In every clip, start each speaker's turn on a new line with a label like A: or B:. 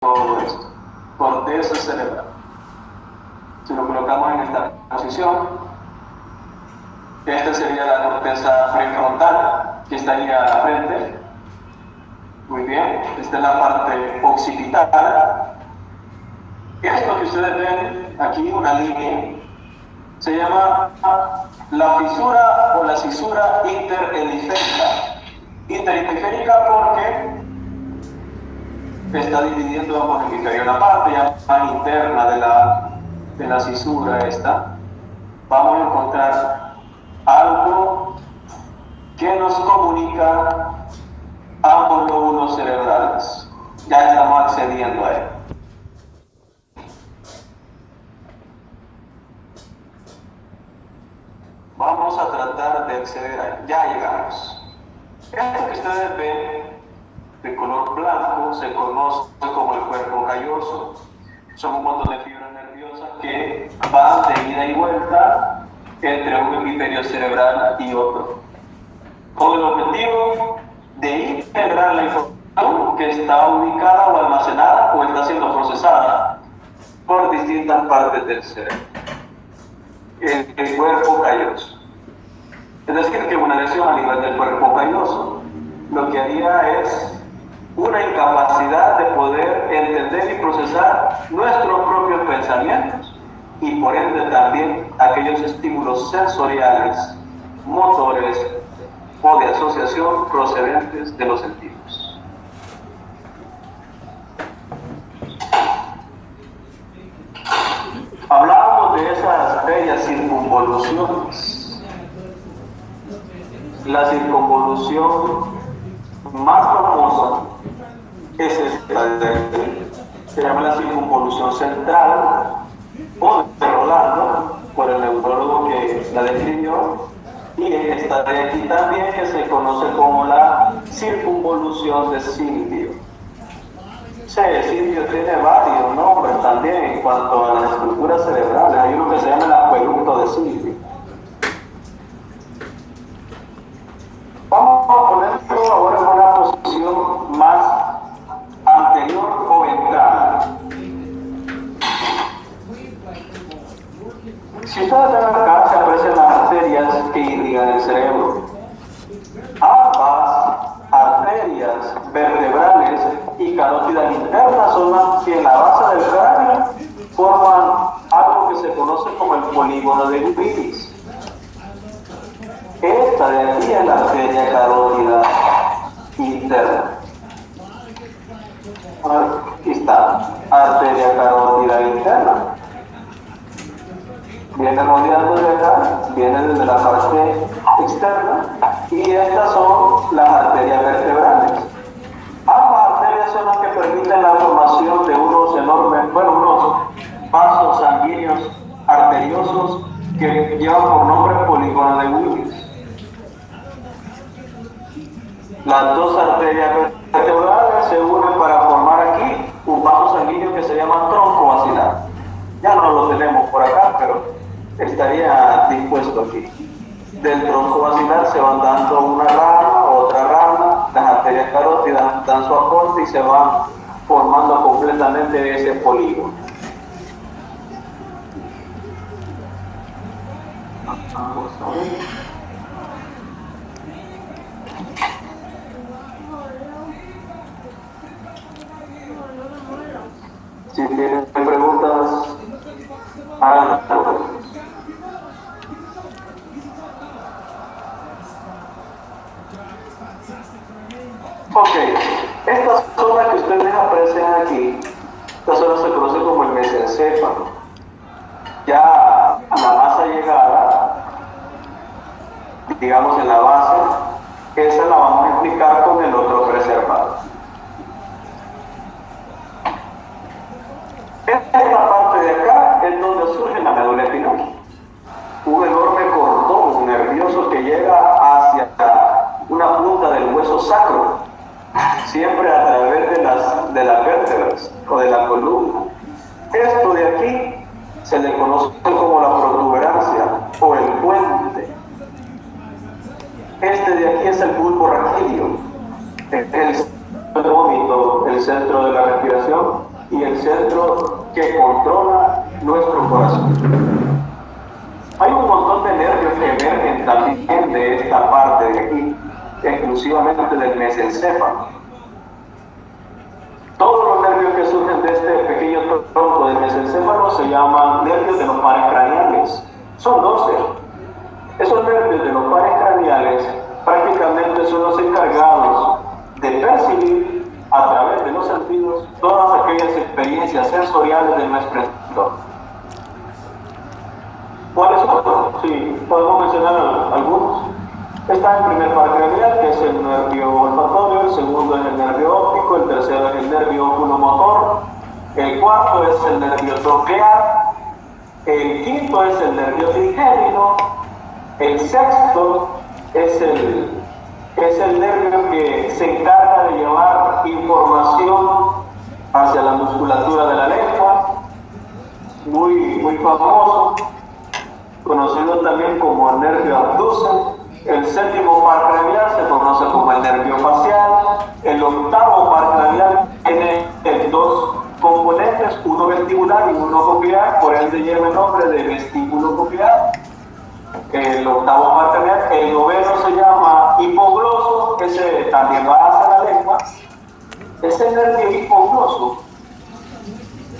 A: todo esto. Corteza cerebral. Si lo colocamos en esta posición, esta sería la corteza prefrontal, que estaría a la frente. Muy bien, esta es la parte occipital. Esto que ustedes ven aquí, una línea, se llama la fisura o la cisura interhemisférica. Interhemisférica porque está dividiendo por hemisferio una parte ya más interna de la cisura esta. Vamos a encontrar algo que nos comunica ambos lóbulos cerebrales. Ya estamos accediendo a él. Vamos a tratar de acceder a él. Ya llegamos. Esto que ustedes ven de color blanco se conoce como el cuerpo calloso. Son un montón de fibras nerviosas que van de ida y vuelta entre un hemisferio cerebral y otro, con el objetivo de integrar la información que está ubicada o almacenada o está siendo procesada por distintas partes del cerebro. El cuerpo calloso. Es decir, que una lesión a nivel del cuerpo calloso lo que haría es una incapacidad de poder entender y procesar nuestros propios pensamientos y por ende también aquellos estímulos sensoriales, motores o de asociación procedentes de los sentidos. Hablábamos de esas bellas circunvoluciones. La circunvolución más famosa es esta de aquí, se llama la circunvolución central o de Rolando, por el neurólogo que la describió, y esta de aquí también, que se conoce como la circunvolución de Silvio. Sí, Silvio tiene varios nombres también en cuanto a las estructuras cerebrales. Hay uno que se llama el acueducto de Silvio. Vamos a ponerlo ahora en una posición más anterior o ventral. Si ustedes ven acá, se aprecian las arterias que irrigan el cerebro. Ambas arterias vertebrales y carótidas internas son las que en la base del cráneo forman algo que se conoce como el polígono de Willis. Esta de aquí es la arteria carótida interna. Aquí está, arteria carótida interna. Viene rodeando de acá, viene desde la parte externa, y estas son las arterias vertebrales. Ambas arterias son las que permiten la formación de unos enormes, unos vasos sanguíneos arteriosos que llevan por nombre polígono de Willis. Las dos arterias vertebrales se unen para formar aquí un vaso sanguíneo que se llama tronco basilar. Ya no lo tenemos por acá, pero estaría dispuesto aquí. Del tronco basilar se van dando una rama, otra rama, las arterias carótidas dan su aporte y se van formando completamente ese polígono. Vamos a ver. Si tienen preguntas, háganlo. Ok, esta zona que ustedes aprecian aquí, esta zona se conoce como el mesencéfalo. Ya la masa llegada, digamos en la base, esa la vamos a explicar con el otro preservado. Esta parte de acá es donde surge la médula espinal, un enorme cordón nervioso que llega hacia una punta del hueso sacro, siempre a través de las vértebras o de la columna. Esto de aquí se le conoce como la protuberancia o el puente. Este de aquí es el bulbo raquídeo, el vómito, el centro de la respiración. y el centro que controla nuestro corazón. Hay un montón de nervios que emergen también de esta parte de aquí, exclusivamente del mesencéfalo. Todos los nervios que surgen de este pequeño tronco del mesencéfalo se llaman nervios de los pares craneales. Son 12. Esos nervios de los pares craneales prácticamente son los encargados de percibir a través de los sentidos todas aquellas experiencias sensoriales de nuestro entorno. ¿Cuáles son? Sí, podemos mencionar algunos. Está el primer par craneal, que es el nervio olfatorio, el segundo es el nervio óptico, el tercero es el nervio oculomotor, el cuarto es el nervio troclear, el quinto es el nervio trigémino, el sexto es el nervio que se encarga de llevar información hacia la musculatura de la lengua, muy famoso, conocido también como el nervio abductor. El séptimo par craneal se conoce como el nervio facial. El octavo par craneal tiene dos componentes, uno vestibular y uno coclear, por ende lleva el nombre de vestíbulo coclear. El octavo par craneal. El noveno se llama hipogloso, ese también va hacia la lengua. Ese nervio hipogloso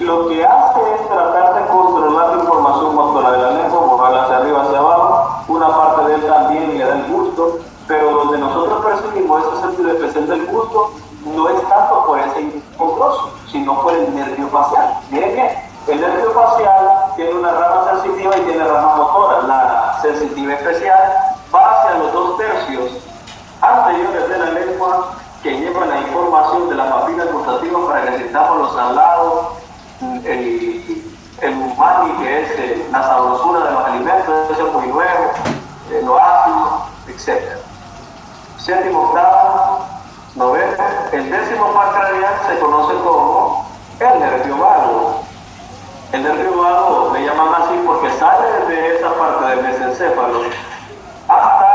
A: lo que hace es tratar de controlar la información motora de la lengua, moverla hacia arriba, hacia abajo. Una parte de él también le da el gusto, pero donde nosotros percibimos ese sentido especial del gusto no es tanto por ese hipogloso, sino por el nervio facial. Miren bien, el nervio facial tiene una rama sensitiva y tiene rama motora. La sensitiva especial va hacia los 2/3 anteriores de la lengua, que llevan la información de las papilas gustativas para que sintamos los salados, el umami, que es la sabrosura de los alimentos, eso es muy nuevo, lo ácido, etc. Séptimo, octavo, noveno. El décimo par craneal se conoce como el nervio vago. El nervio vago le llaman así porque sale desde esa parte del mesencéfalo hasta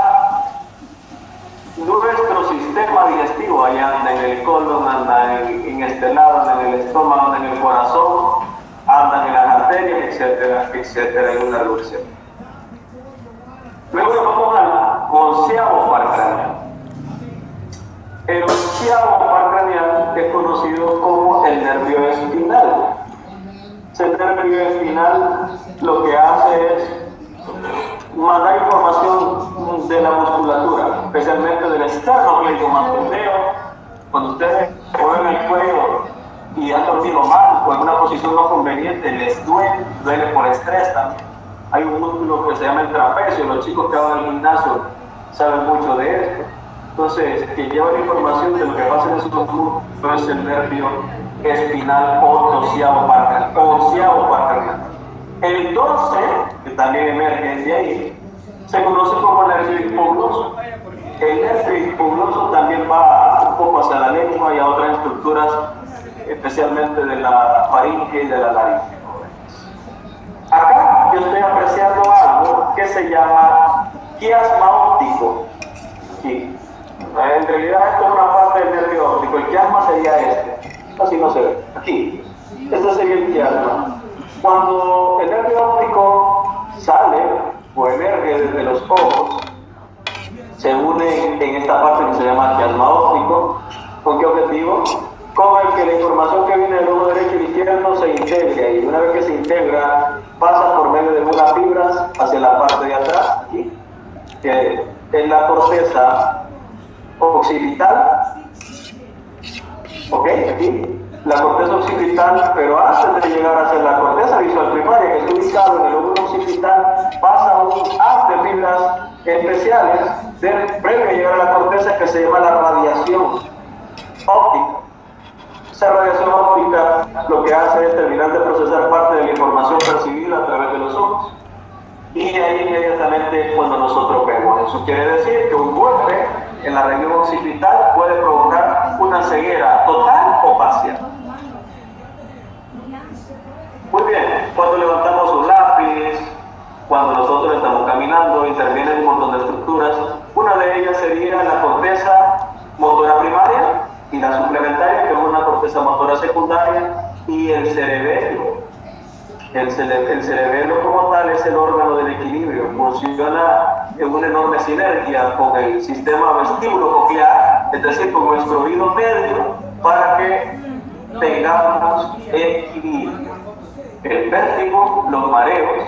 A: nuestro sistema digestivo. Allá anda en el colon, anda en este lado, anda en el estómago, anda en el corazón, andan en las arterias, etcétera, etcétera, en una lucha. Luego nos vamos al onceavo par craneal. El onceavo par craneal es conocido como el nervio espinal. Ese nervio espinal lo que hace es mandar información de la musculatura, especialmente del esternocleidomastoideo. Cuando ustedes mueven el cuello y han dormido mal o en una posición no conveniente, les duele por estrés también. Hay un músculo que se llama el trapecio, los chicos que van al gimnasio saben mucho de esto. Entonces, quien lleva la información de lo que pasa en esos músculos es el nervio espinal o doceavo par craneal. El 12, que también emerge de ahí, se conoce como el nervio hipogloso. El nervio hipogloso también va un poco hacia la lengua y a otras estructuras, especialmente de la faringe y de la laringe. Acá yo estoy apreciando algo que se llama quiasma óptico. Aquí. En realidad esto es una parte del nervio óptico. El quiasma sería este. Así no se ve. Aquí. Este sería el quiasma. Cuando el nervio óptico sale o emerge desde los ojos, se une en esta parte que se llama quiasma óptico. ¿Con qué objetivo? Con el que la información que viene del ojo derecho y izquierdo se integre, y una vez que se integra pasa por medio de unas fibras hacia la parte de atrás, aquí, que es la corteza occipital, ok, aquí, la corteza occipital, pero antes de llegar hacia la corteza visual primaria, que está ubicado en el lóbulo occipital, pasa un haz de fibras especiales previo a llegar a la corteza, que se llama la radiación óptica. Esa radiación óptica lo que hace es terminar de procesar parte de la información percibida a través de los ojos, y ahí inmediatamente es cuando nosotros vemos. Eso quiere decir que un golpe en la región occipital puede provocar una ceguera total o parcial. Muy bien, cuando levantamos un lápiz, cuando nosotros estamos caminando, intervienen un montón de estructuras. Una de ellas sería la corteza motora primaria y la suplementaria, que es una corteza motora secundaria, y el cerebelo. El cerebelo como tal es el órgano del equilibrio, funciona en una enorme sinergia con el sistema vestíbulo-coclear, es decir, con nuestro oído medio, para que tengamos equilibrio. El vértigo, los mareos,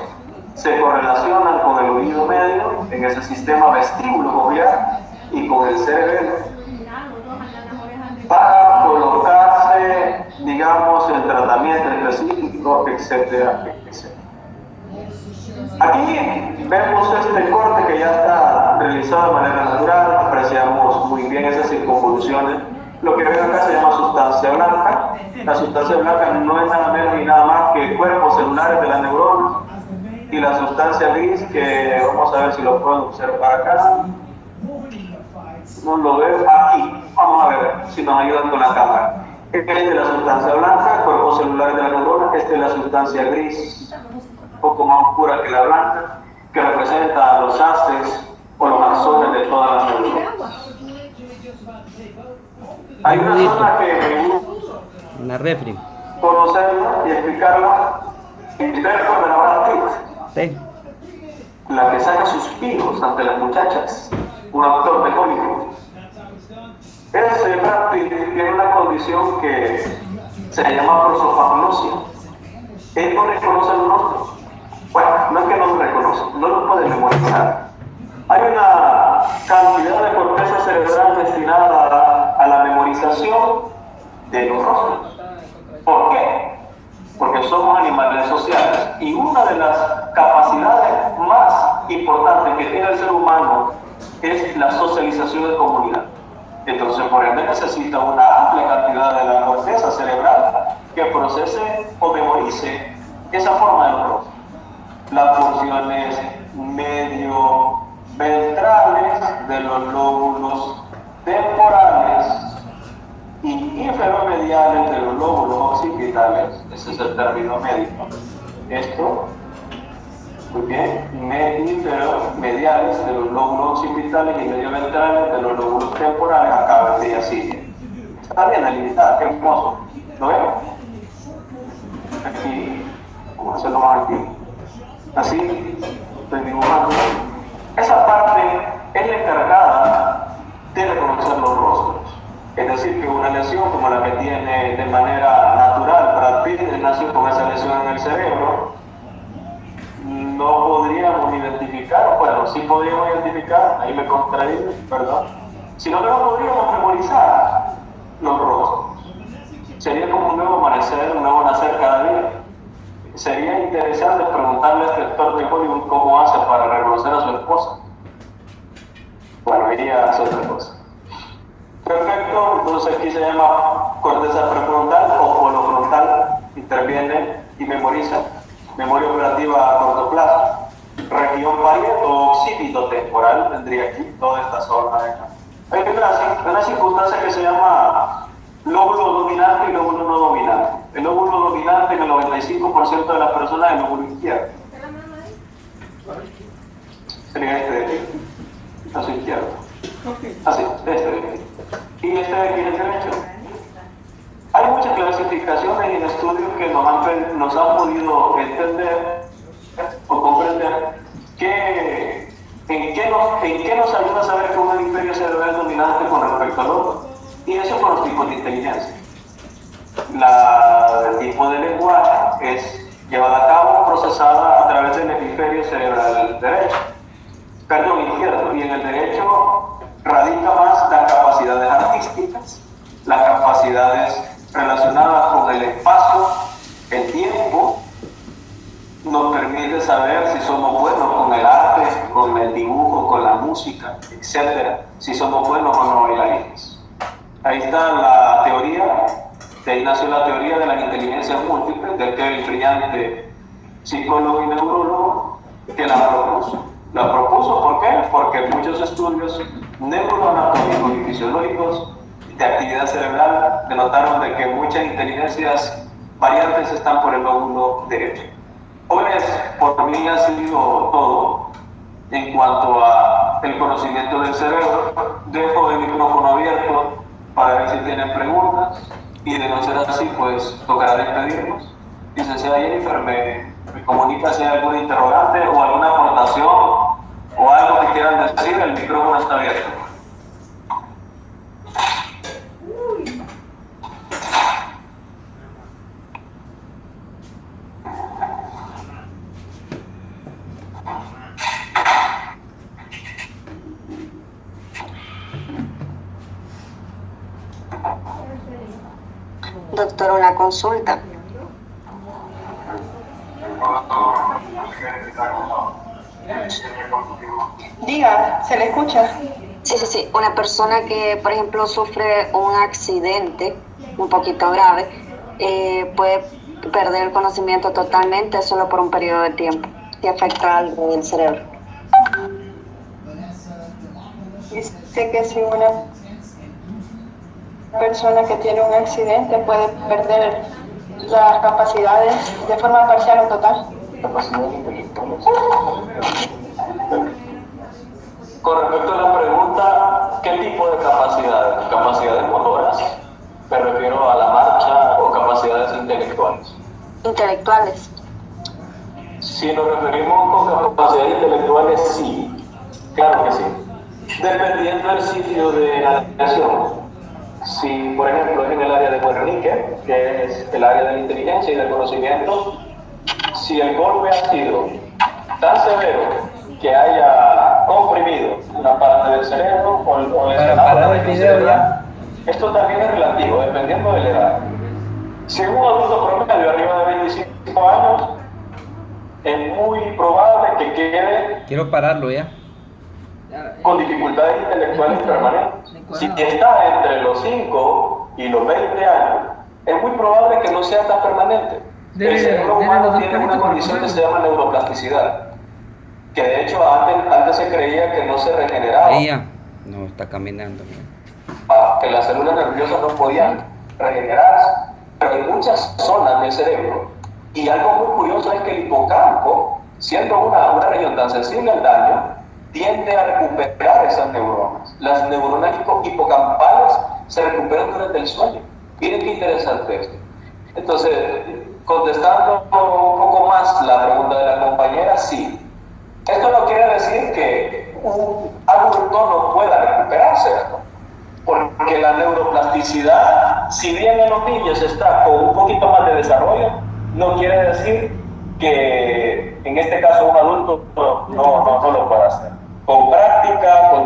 A: se correlacionan con el oído medio en ese sistema vestíbulo-coclear y con el cerebelo para colocarse, digamos, el tratamiento específico, etcétera, etcétera. Aquí vemos este corte que ya está realizado de manera natural, apreciamos muy bien esas circunvoluciones. Lo que ven acá se llama sustancia blanca. La sustancia blanca no es nada menos ni nada más que cuerpos celulares de las neuronas. Y la sustancia gris, que vamos a ver si lo puedo observar acá. No lo veo aquí. Vamos a ver si nos ayudan con la cámara. Esta es la sustancia blanca, cuerpos celulares de la neurona. Esta es la sustancia gris, un poco más oscura que la blanca, que representa los haces o los axones de todas las neuronas. Hay una zona que me gusta
B: una refri.
A: conocerla y explicarla. Y ustedes recuerdan a Brad Pitt,
B: Sí.
A: la que saca suspiros ante las muchachas, un actor de Hollywood. Ese Brad Pitt tiene una condición que se llama prosopagnosia. Él no reconoce los rostros. Bueno, no es que no lo reconoce, no lo puede memorizar. Hay una cantidad de corteza cerebral destinada a la memorización de los rostros. ¿Por qué? Porque somos animales sociales y una de las capacidades más importantes que tiene el ser humano es la socialización de comunidad. Entonces, por ende, necesita una amplia cantidad de la corteza cerebral que procese o memorice esa forma de los rostros. Las funciones medio-ventrales de los lóbulos temporales y inferomediales de los lóbulos occipitales, ese es el término médico. Esto, muy bien, inferomediales de los lóbulos occipitales y medioventrales de los lóbulos temporales, acá vendría así. Está bien delimitada, qué hermoso. ¿Lo vemos? Aquí, vamos a hacerlo más aquí. Así, estoy dibujando. Esa parte es la encargada de reconocer los rostros. Es decir, que una lesión como la que tiene de manera natural Brad Pitt, nació con esa lesión en el cerebro, no podríamos identificar, bueno, sí podríamos identificar, ahí me contradigo, perdón, sino que no podríamos memorizar los rostros. Sería como un nuevo amanecer, un nuevo nacer cada día. Sería interesante preguntarle a este actor de Hollywood cómo hace para reconocer a su esposa. Bueno, iría a hacer otra cosa. Perfecto, entonces aquí se llama corteza prefrontal o polofrontal, interviene y memoriza. Memoria operativa a corto plazo. Región parieto o occipito temporal tendría aquí toda esta zona de acá. Hay una circunstancia que se llama lóbulo dominante y lóbulo no dominante. El lóbulo dominante en el 95% de las personas es el lóbulo izquierdo. Sería este de aquí, a su izquierdo. Así, este de aquí. Y este de aquí es el derecho. Hay muchas clasificaciones y estudios que nos han podido entender o comprender en qué nos ayuda a saber que un hemisferio cerebral es dominante con respecto al otro. Y eso con los tipos de inteligencia. El tipo de lenguaje es llevada a cabo, procesada a través del hemisferio cerebral izquierdo. Y en el derecho radica más las capacidades artísticas, las capacidades relacionadas con el espacio, el tiempo, nos permite saber si somos buenos con el arte, con el dibujo, con la música, etc. Si somos buenos o no bailarines. Ahí está la teoría, de ahí nació la teoría de las inteligencias múltiples, de aquel brillante psicólogo y neurólogo que la propuso. La propuso, ¿por qué? Porque muchos estudios neuroanatómicos y fisiológicos de actividad cerebral denotaron de que muchas inteligencias variantes están por el lóbulo derecho. Hoy por mí ha sido todo en cuanto a el conocimiento del cerebro. Dejo el micrófono abierto para ver si tienen preguntas y de no ser así, pues tocará despedirnos. Licenciada Jennifer, me comunica si hay alguna interrogante o alguna aportación o algo que quieran decir, el micrófono está abierto.
B: Doctor, una consulta.
C: Diga, ¿se le escucha?
B: Sí. Una persona que, por ejemplo, sufre un accidente un poquito grave, puede perder el conocimiento totalmente solo por un periodo de tiempo. ¿Qué afecta algo del cerebro?
C: Dice que si una persona que tiene un accidente puede perder las capacidades de forma parcial o total.
A: Capacidades intelectuales. Con respecto a la pregunta, ¿qué tipo de capacidades? ¿Capacidades motoras? Me refiero a la marcha o capacidades intelectuales.
B: Intelectuales.
A: Si nos referimos con capacidades intelectuales, sí, claro que sí. Dependiendo del sitio de navegación. Si, por ejemplo, es en el área de Guernique, que es el área de la inteligencia y del conocimiento, si el golpe ha sido tan severo que haya comprimido una parte del cerebro o
D: Para el video ya.
A: esto también es relativo, dependiendo de la edad. Si es un adulto promedio arriba de 25 años, es muy probable que quede
D: Quiero pararlo ya.
A: con dificultades intelectuales permanentes. Si está entre los 5 y los 20 años, es muy probable que no sea tan permanente. El cerebro humano tiene una condición que se llama neuroplasticidad, que de hecho antes se creía que no se regeneraba,
D: Ella no está caminando.
A: que las células nerviosas no podían regenerarse, pero hay muchas zonas del cerebro. Y algo muy curioso es que el hipocampo, siendo una región tan sensible al daño, tiende a recuperar esas neuronas. Las neuronas hipocampales se recuperan durante el sueño. Miren qué interesante esto. Entonces, contestando un poco más la pregunta de la compañera, sí. Esto no quiere decir que un adulto no pueda recuperarse, ¿no? Porque la neuroplasticidad, si bien en los niños está con un poquito más de desarrollo, no quiere decir que en este caso un adulto no lo pueda hacer. Con práctica, con